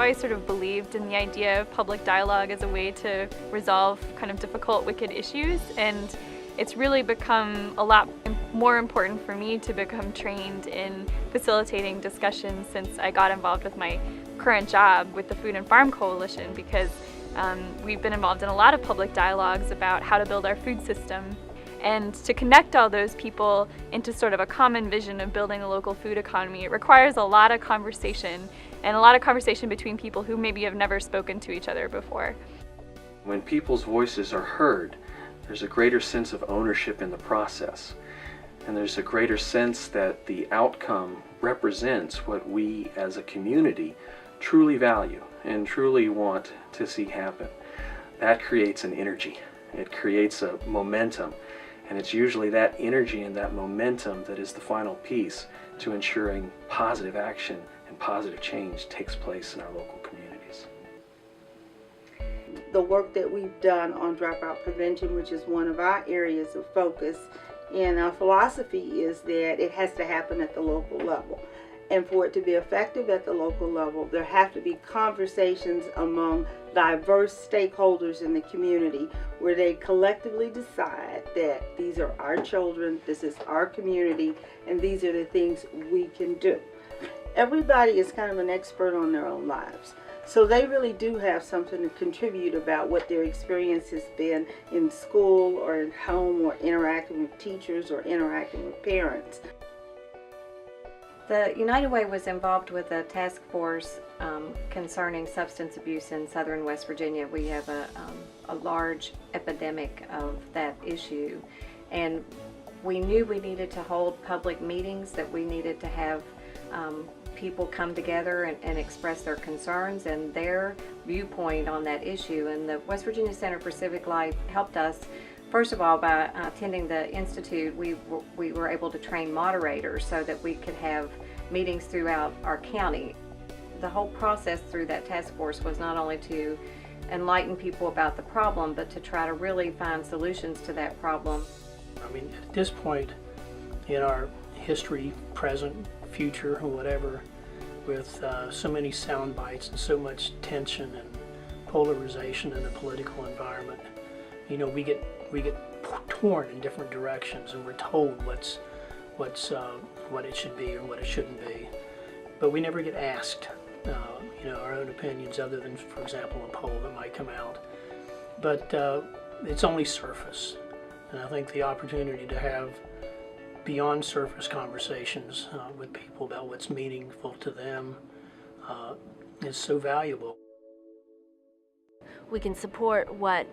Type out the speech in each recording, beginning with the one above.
always sort of believed in the idea of public dialogue as a way to resolve kind of difficult, wicked issues, and it's really become a lot more important for me to become trained in facilitating discussions since I got involved with my current job with the Food and Farm Coalition, because we've been involved in a lot of public dialogues about how to build our food system. And to connect all those people into sort of a common vision of building a local food economy, it requires a lot of conversation, and a lot of conversation between people who maybe have never spoken to each other before. When people's voices are heard, there's a greater sense of ownership in the process. And there's a greater sense that the outcome represents what we as a community truly value and truly want to see happen. That creates an energy. It creates a momentum. And it's usually that energy and that momentum that is the final piece to ensuring positive action and positive change takes place in our local communities. The work that we've done on dropout prevention, which is one of our areas of focus, and our philosophy is that it has to happen at the local level. And for it to be effective at the local level, there have to be conversations among diverse stakeholders in the community where they collectively decide that these are our children, this is our community, and these are the things we can do. Everybody is kind of an expert on their own lives. So they really do have something to contribute about what their experience has been in school or at home, or interacting with teachers or interacting with parents. The United Way was involved with a task force concerning substance abuse in southern West Virginia. We have a large epidemic of that issue, and we knew we needed to hold public meetings, that we needed to have people come together and express their concerns and their viewpoint on that issue. And the West Virginia Center for Civic Life helped us. First of all, by attending the Institute, we were able to train moderators so that we could have meetings throughout our county. The whole process through that task force was not only to enlighten people about the problem, but to try to really find solutions to that problem. I mean, at this point in our history, present, future, or whatever, with so many sound bites and so much tension and polarization in the political environment, you know, we get torn in different directions, and we're told what it should be or what it shouldn't be, but we never get asked, you know, our own opinions, other than, for example, a poll that might come out. But it's only surface, and I think the opportunity to have beyond surface conversations with people about what's meaningful to them is so valuable. We can support what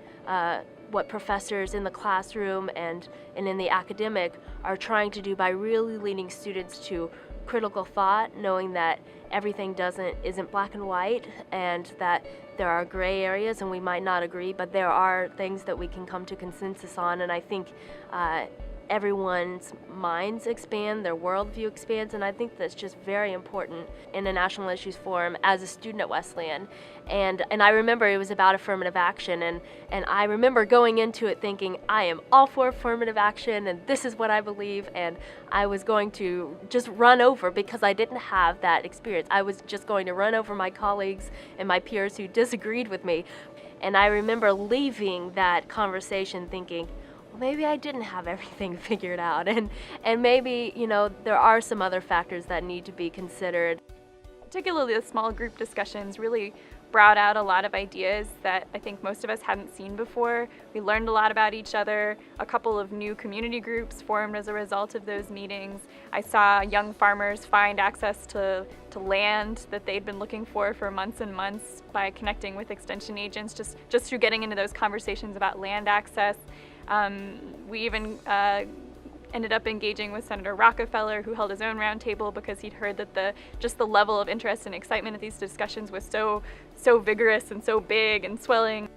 professors in the classroom and in the academic are trying to do by really leading students to critical thought, knowing that everything isn't black and white, and that there are gray areas and we might not agree, but there are things that we can come to consensus on. And I think everyone's minds expand, their worldview expands, and I think that's just very important in a National Issues Forum as a student at Wesleyan. And I remember it was about affirmative action, and I remember going into it thinking, I am all for affirmative action, and this is what I believe, and I was going to just run over, because I didn't have that experience. I was just going to run over my colleagues and my peers who disagreed with me. And I remember leaving that conversation thinking, maybe I didn't have everything figured out, and maybe, you know, there are some other factors that need to be considered. Particularly the small group discussions really brought out a lot of ideas that I think most of us hadn't seen before. We learned a lot about each other. A couple of new community groups formed as a result of those meetings. I saw young farmers find access to land that they'd been looking for months and months by connecting with extension agents, just through getting into those conversations about land access. We even ended up engaging with Senator Rockefeller, who held his own roundtable because he'd heard that the level of interest and excitement at these discussions was so vigorous and so big and swelling.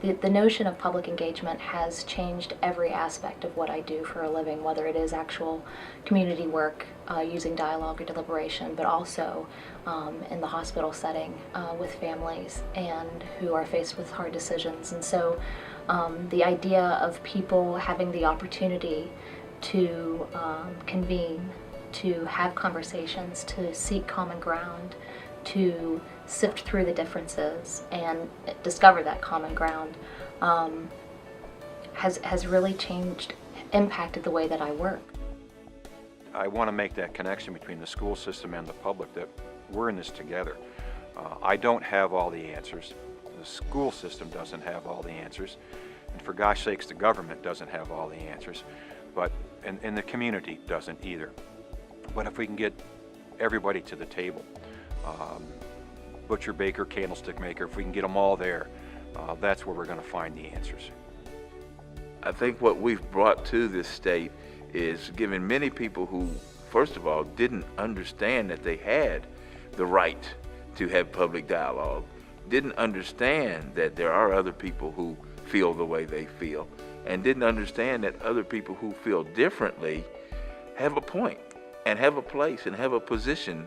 The notion of public engagement has changed every aspect of what I do for a living, whether it is actual community work using dialogue or deliberation, but also in the hospital setting with families and who are faced with hard decisions. And so the idea of people having the opportunity to convene, to have conversations, to seek common ground, to sift through the differences and discover that common ground has really impacted the way that I work. I want to make that connection between the school system and the public, that we're in this together. I don't have all the answers. The school system doesn't have all the answers. And for gosh sakes, the government doesn't have all the answers. And the community doesn't either. But if we can get everybody to the table, butcher, baker, candlestick maker, if we can get them all there, that's where we're going to find the answers. I think what we've brought to this state is giving many people who, first of all, didn't understand that they had the right to have public dialogue, didn't understand that there are other people who feel the way they feel, and didn't understand that other people who feel differently have a point and have a place and have a position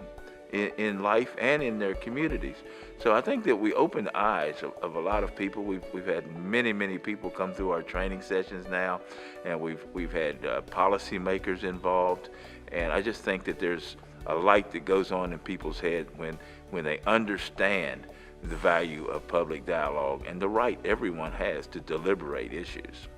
in life and in their communities. So I think that we open the eyes of a lot of people. We've had many people come through our training sessions now, and we've had policymakers involved, and I just think that there's a light that goes on in people's head when they understand the value of public dialogue and the right everyone has to deliberate issues.